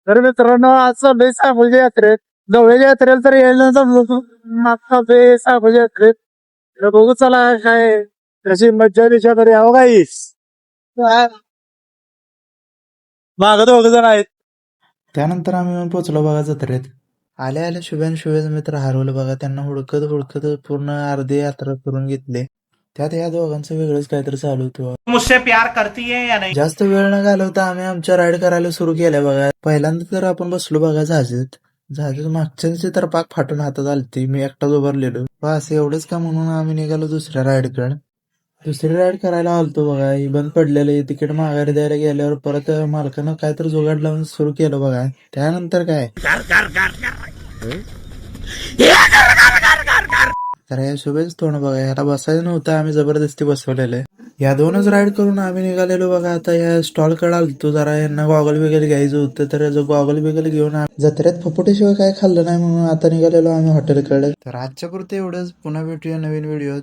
तर मित्रांनो आज चाललोय सांगोलच्या यात्रेत. जवळच्या यात्रेला तर यायला जमलो मागचा सांगोलच्या यात्रेत. तर बघू चला काय त्याची मज्जा बिजा तरी यावं काहीच. माग दोघ जण आहेत. त्यानंतर आम्ही येऊन पोचलो बघा जत्रेत. आले आले शुभेन मित्र हरवले बघा. त्यांना हुडकत हुडकत पूर्ण अर्धी यात्रा करून घेतले. त्यात या दोघांचं वेगळंच काहीतरी चालू होतं. मुझसे प्यार करती है या नहीं? जास्त वेळ न घालवता आम्ही आमच्या राईड करायला सुरू केल्या बघा. पहिल्यांदा तर आपण बसलो बघा जहाजीत. मागच्यांची तर पाक फाटून हातात आलती. मी एकटाच उभारलेलो. बस एवढंच का म्हणून आम्ही निघालो दुसऱ्या राईडकडे. दुसरी राईड करायला आलतो बघा. ही बंद पडलेली. तिकीट माघारी द्यायला गेल्यावर परत मालकानं काहीतरी जुगाड लावून सुरू केलं बघा. त्यानंतर काय तर या शुभेच तोंड बघा. ह्याला बसायचं नव्हतं. आम्ही जबरदस्ती बसवलेलं. या दोनच राईड करून आम्ही निघालेलो बघा. आता या स्टॉल कडे आलतो जरा. यांना गॉगल वगैरे घ्यायचं होतं. तर गॉगल वगैरे घेऊन जत्रेत फपुटीशिवाय काय खाल्लं नाही म्हणून आता निघालेलो आम्ही हॉटेलकडे. तर आजच्या पुरते एवढंच. पुन्हा भेटूया नवीन व्हिडिओ.